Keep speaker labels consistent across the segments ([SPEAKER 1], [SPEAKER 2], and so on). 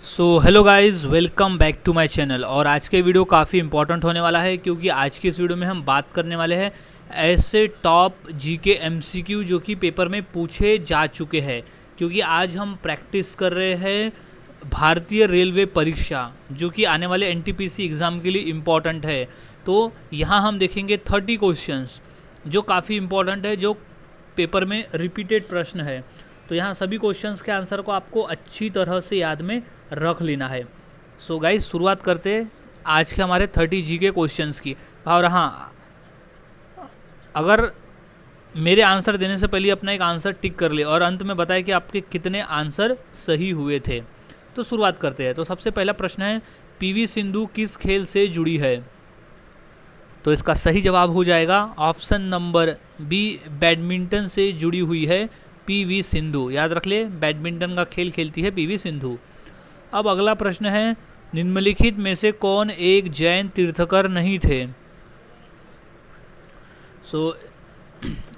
[SPEAKER 1] So hello guys, welcome back to my channel. और आज के वीडियो काफ़ी इंपॉर्टेंट होने वाला है क्योंकि आज के इस वीडियो में हम बात करने वाले हैं ऐसे टॉप जीके एमसीक्यू जो कि पेपर में पूछे जा चुके हैं। क्योंकि आज हम प्रैक्टिस कर रहे हैं भारतीय रेलवे परीक्षा जो कि आने वाले एनटीपीसी एग्ज़ाम के लिए इम्पॉर्टेंट है। तो यहाँ हम देखेंगे 30 क्वेश्चंस जो काफ़ी इम्पॉर्टेंट है, जो पेपर में रिपीटेड प्रश्न है। तो यहाँ सभी क्वेश्चंस के आंसर को आपको अच्छी तरह से याद में रख लेना है। सो गाइस, शुरुआत करते हैं आज के हमारे 30 जी के क्वेश्चंस की। और हाँ, अगर मेरे आंसर देने से पहले अपना एक आंसर टिक कर ले और अंत में बताए कि आपके कितने आंसर सही हुए थे। तो शुरुआत करते हैं। तो सबसे पहला प्रश्न है, पीवी सिंधु किस खेल से जुड़ी है? तो इसका सही जवाब हो जाएगा ऑप्शन नंबर बी, बैडमिंटन से जुड़ी हुई है पीवी सिंधु। याद रख ले, बैडमिंटन का खेल खेलती है पीवी सिंधु। अब अगला प्रश्न है, निम्नलिखित में से कौन एक जैन तीर्थकर नहीं थे? सो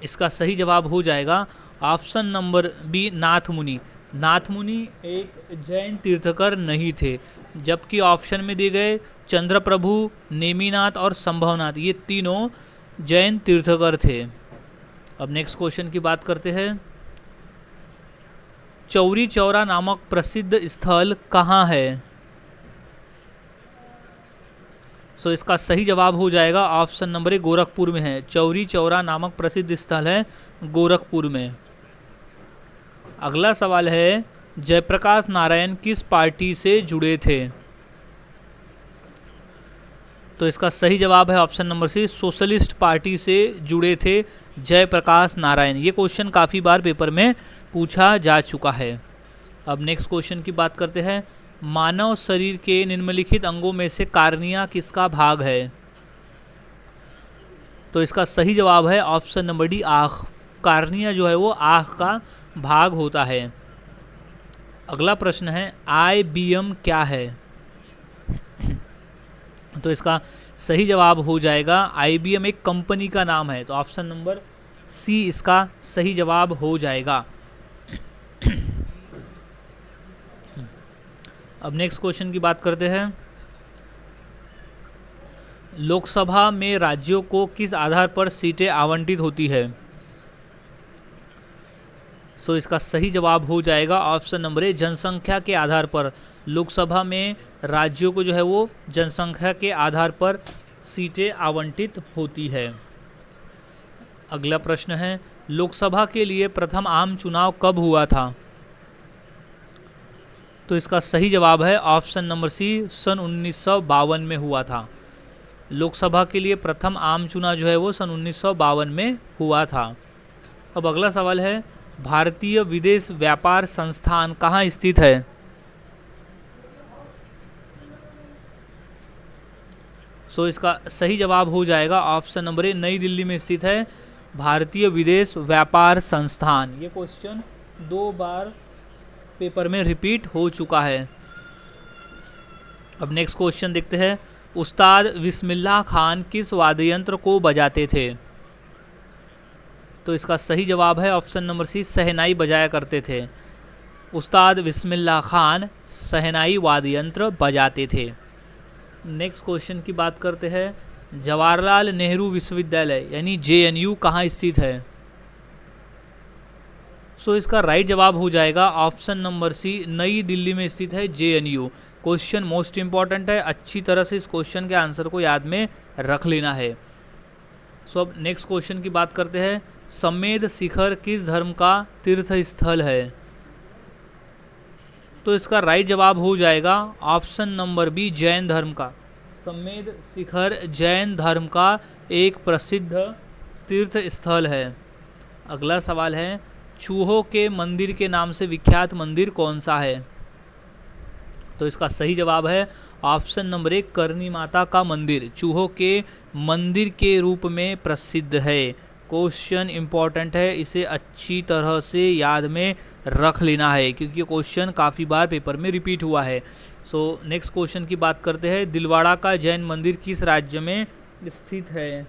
[SPEAKER 1] इसका सही जवाब हो जाएगा ऑप्शन नंबर बी, नाथ मुनि। नाथ मुनि एक जैन तीर्थकर नहीं थे, जबकि ऑप्शन में दिए गए चंद्रप्रभु, नेमिनाथ और संभवनाथ ये तीनों जैन तीर्थकर थे। अब नेक्स्ट क्वेश्चन की बात करते हैं। चौरी चौरा नामक प्रसिद्ध स्थल कहाँ है? सो इसका सही जवाब हो जाएगा ऑप्शन नंबर ए, गोरखपुर में है। चौरी चौरा नामक प्रसिद्ध स्थल है गोरखपुर में। अगला सवाल है, जयप्रकाश नारायण किस पार्टी से जुड़े थे? तो इसका सही जवाब है option number C, socialist party से जुड़े थे जयप्रकाश नारायण। ये क्वेश्चन काफ़ी बार पेपर में पूछा जा चुका है। अब नेक्स्ट क्वेश्चन की बात करते हैं। मानव शरीर के निम्नलिखित अंगों में से कार्निया किसका भाग है? तो इसका सही जवाब है ऑप्शन नंबर डी, आँख। कार्निया जो है वो आँख का भाग होता है। अगला प्रश्न है, IBM क्या है? तो इसका सही जवाब हो जाएगा IBM एक कंपनी का नाम है। तो ऑप्शन नंबर सी इसका सही जवाब हो जाएगा। अब नेक्स्ट क्वेश्चन की बात करते हैं। लोकसभा में राज्यों को किस आधार पर सीटें आवंटित होती है? सो इसका सही जवाब हो जाएगा ऑप्शन नंबर ए, जनसंख्या के आधार पर। लोकसभा में राज्यों को जो है वो जनसंख्या के आधार पर सीटें आवंटित होती है। अगला प्रश्न है, लोकसभा के लिए प्रथम आम चुनाव कब हुआ था? तो इसका सही जवाब है ऑप्शन नंबर सी, सन 1952 में हुआ था। लोकसभा के लिए प्रथम आम चुनाव जो है वो सन 1952 में हुआ था। अब अगला सवाल है, भारतीय विदेश व्यापार संस्थान कहाँ स्थित है? सो इसका सही जवाब हो जाएगा ऑप्शन नंबर ए, नई दिल्ली में स्थित है भारतीय विदेश व्यापार संस्थान। ये क्वेश्चन 2 बार पेपर में रिपीट हो चुका है। अब नेक्स्ट क्वेश्चन देखते हैं। उस्ताद बिस्मिल्लाह खान किस वाद्य यंत्र को बजाते थे? तो इसका सही जवाब है ऑप्शन नंबर सी, शहनाई बजाया करते थे। उस्ताद बिस्मिल्लाह खान शहनाई वाद्य यंत्र बजाते थे। नेक्स्ट क्वेश्चन की बात करते हैं। जवाहरलाल नेहरू विश्वविद्यालय यानी JNU कहाँ स्थित है? सो इसका राइट जवाब हो जाएगा ऑप्शन नंबर सी, नई दिल्ली में स्थित है JNU। क्वेश्चन मोस्ट इंपॉर्टेंट है, अच्छी तरह से इस क्वेश्चन के आंसर को याद में रख लेना है। सो अब नेक्स्ट क्वेश्चन की बात करते हैं। समेध शिखर किस धर्म का तीर्थ स्थल है? तो इसका राइट जवाब हो जाएगा ऑप्शन नंबर बी, जैन धर्म का। समेध शिखर जैन धर्म का एक प्रसिद्ध तीर्थ स्थल है। अगला सवाल है, चूहों के मंदिर के नाम से विख्यात मंदिर कौन सा है? तो इसका सही जवाब है ऑप्शन नंबर 1, करनी माता का मंदिर चूहों के मंदिर के रूप में प्रसिद्ध है। क्वेश्चन इंपॉर्टेंट है, इसे अच्छी तरह से याद में रख लेना है क्योंकि क्वेश्चन काफ़ी बार पेपर में रिपीट हुआ है। सो नेक्स्ट क्वेश्चन की बात करते हैं। दिलवाड़ा का जैन मंदिर किस राज्य में स्थित है?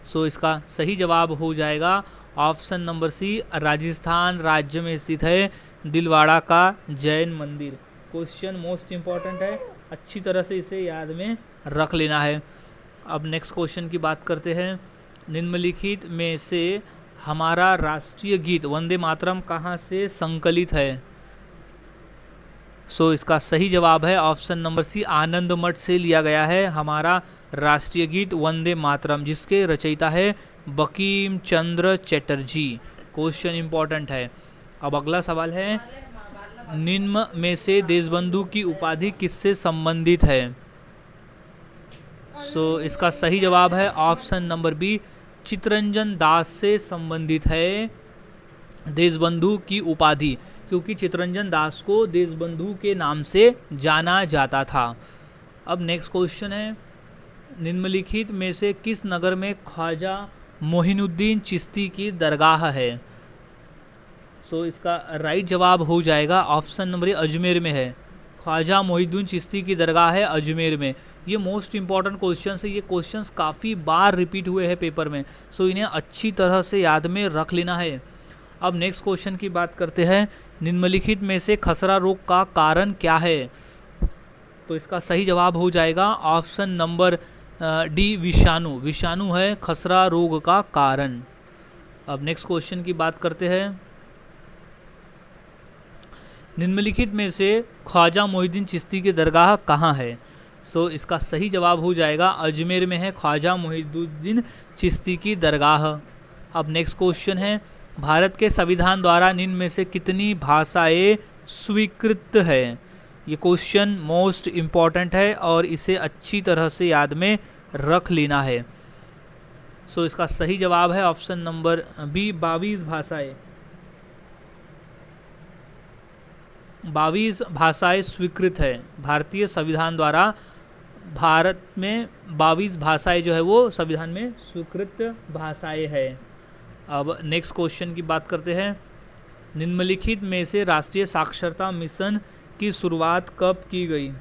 [SPEAKER 1] सो इसका सही जवाब हो जाएगा ऑप्शन नंबर सी, राजस्थान राज्य में स्थित है दिलवाड़ा का जैन मंदिर। क्वेश्चन मोस्ट इम्पॉर्टेंट है, अच्छी तरह से इसे याद में रख लेना है। अब नेक्स्ट क्वेश्चन की बात करते हैं। निम्नलिखित में से हमारा राष्ट्रीय गीत वंदे मातरम कहाँ से संकलित है? इसका सही जवाब है ऑप्शन नंबर सी, आनंद मठ से लिया गया है हमारा राष्ट्रीय गीत वंदे मातरम, जिसके रचयिता है बंकिम चंद्र चटर्जी। क्वेश्चन इम्पॉर्टेंट है। अब अगला सवाल है, निम्न में से देशबंधु की उपाधि किससे संबंधित है? इसका सही जवाब है option number B, Chittaranjan Das से संबंधित है देशबंधु की उपाधि, क्योंकि चित्तरंजन दास को देशबंधु के नाम से जाना जाता था। अब नेक्स्ट क्वेश्चन है, निम्नलिखित में से किस नगर में ख्वाजा मोहिनुद्दीन चिश्ती की दरगाह है? इसका राइट जवाब हो जाएगा ऑप्शन नंबर ए, अजमेर में है। ख्वाजा मोहिनुद्दीन चिश्ती की दरगाह है अजमेर में। ये मोस्ट इंपॉर्टेंट क्वेश्चन है, ये क्वेश्चंस काफ़ी बार रिपीट हुए हैं पेपर में, इन्हें अच्छी तरह से याद में रख लेना है। अब नेक्स्ट क्वेश्चन की बात करते हैं, निम्नलिखित में से खसरा रोग का कारण क्या है? इसका सही जवाब हो जाएगा ऑप्शन नंबर डी, विषाणु। विषाणु है खसरा रोग का कारण। अब नेक्स्ट क्वेश्चन की बात करते हैं, निम्नलिखित में से ख्वाजा मोहिनुद्दीन चिश्ती की दरगाह कहाँ है? इसका सही जवाब हो जाएगा अजमेर में है ख्वाजा मोहिनुद्दीन चिश्ती की दरगाह। अब नेक्स्ट क्वेश्चन है, भारत के संविधान द्वारा निम्न में से कितनी भाषाएं स्वीकृत है? ये क्वेश्चन मोस्ट इम्पॉर्टेंट है और इसे अच्छी तरह से याद में रख लेना है। इसका सही जवाब है ऑप्शन नंबर बी, 22 भाषाएं। 22 भाषाएं स्वीकृत है भारतीय संविधान द्वारा। भारत में 22 भाषाएं जो है वो संविधान में स्वीकृत भाषाएं है। अब नेक्स्ट क्वेश्चन की बात करते हैं, निम्नलिखित में से राष्ट्रीय साक्षरता मिशन की शुरुआत कब की गई?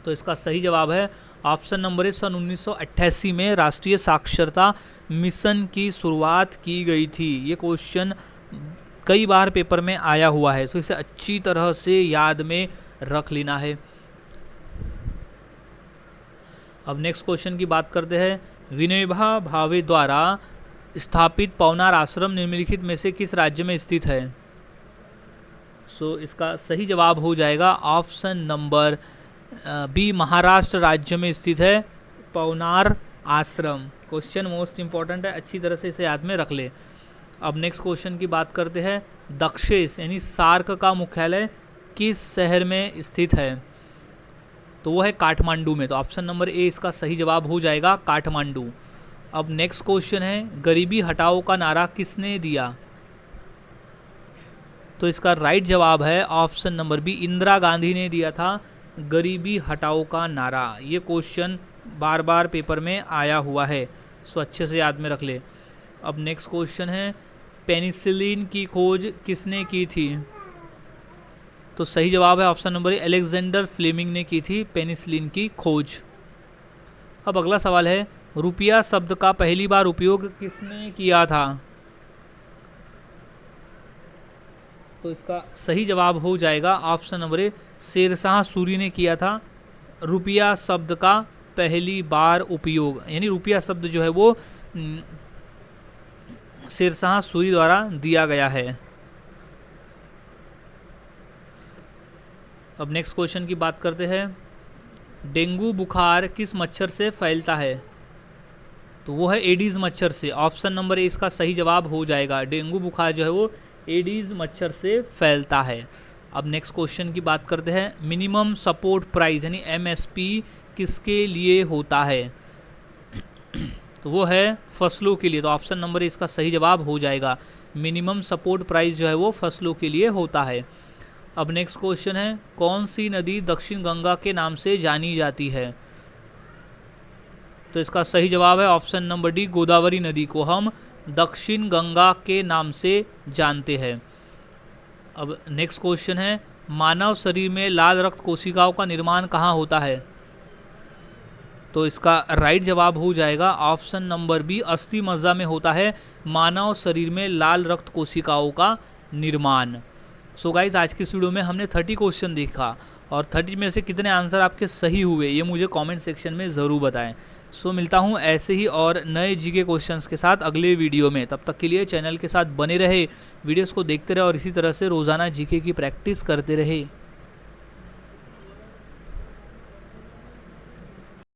[SPEAKER 1] इसका सही जवाब है ऑप्शन नंबर ए, सन 1988 में राष्ट्रीय साक्षरता मिशन की शुरुआत की गई थी। ये क्वेश्चन कई बार पेपर में आया हुआ है, इसे अच्छी तरह से याद में रख लेना है। अब नेक्स्ट क्वेश्चन की बात करते हैं, विनोबा भावे द्वारा स्थापित पवनार आश्रम निम्नलिखित में से किस राज्य में स्थित है? इसका सही जवाब हो जाएगा ऑप्शन नंबर बी, महाराष्ट्र राज्य में स्थित है पवनार आश्रम। क्वेश्चन मोस्ट इंपॉर्टेंट है, अच्छी तरह से इसे याद में रख ले। अब नेक्स्ट क्वेश्चन की बात करते हैं, दक्षेस यानी सार्क का मुख्यालय किस शहर में स्थित है? वो है काठमांडू में। ऑप्शन नंबर ए इसका सही जवाब हो जाएगा काठमांडू। अब नेक्स्ट क्वेश्चन है, गरीबी हटाओ का नारा किसने दिया? इसका राइट जवाब है option number B, Indira Gandhi ने दिया था गरीबी हटाओ का नारा। ये क्वेश्चन बार बार पेपर में आया हुआ है, अच्छे से याद में रख ले। अब नेक्स्ट क्वेश्चन है, पेनिसिलिन की खोज किसने की थी? सही जवाब है option number A, Alexander Fleming ने की थी पेनिसिलिन की खोज। अब अगला सवाल है, रुपया शब्द का पहली बार उपयोग किसने किया था? इसका सही जवाब हो जाएगा option number A, Sher Shah Suri ने किया था रुपया शब्द का पहली बार उपयोग। यानी रुपया शब्द जो है वो शेरशाह सूरी द्वारा दिया गया है। अब नेक्स्ट क्वेश्चन की बात करते हैं, डेंगू बुखार किस मच्छर से फैलता है? वो है एडीज मच्छर से। ऑप्शन नंबर ए इसका सही जवाब हो जाएगा, डेंगू बुखार जो है वो एडीज मच्छर से फैलता है। अब नेक्स्ट क्वेश्चन की बात करते हैं, मिनिमम सपोर्ट प्राइस यानी एमएसपी किसके लिए होता है? वो है फसलों के लिए। ऑप्शन नंबर ए इसका सही जवाब हो जाएगा, मिनिमम सपोर्ट प्राइस जो है वो फसलों के लिए होता है। अब नेक्स्ट क्वेश्चन है, कौन सी नदी दक्षिण गंगा के नाम से जानी जाती है? इसका सही जवाब है ऑप्शन नंबर डी, गोदावरी नदी को हम दक्षिण गंगा के नाम से जानते हैं। अब नेक्स्ट क्वेश्चन है, मानव शरीर में लाल रक्त कोशिकाओं का निर्माण कहाँ होता है? इसका राइट जवाब हो जाएगा ऑप्शन नंबर बी, अस्थि मज्जा में होता है मानव शरीर में लाल रक्त कोशिकाओं का निर्माण। सो गाइज आज की इस वीडियो में हमने 30 क्वेश्चन देखा और 30 में से कितने आंसर आपके सही हुए ये मुझे कमेंट सेक्शन में ज़रूर बताएं। सो मिलता हूँ ऐसे ही और नए जीके क्वेश्चंस के साथ अगले वीडियो में। तब तक के लिए चैनल के साथ बने रहे, वीडियोस को देखते रहे और इसी तरह से रोज़ाना जीके की प्रैक्टिस करते रहे।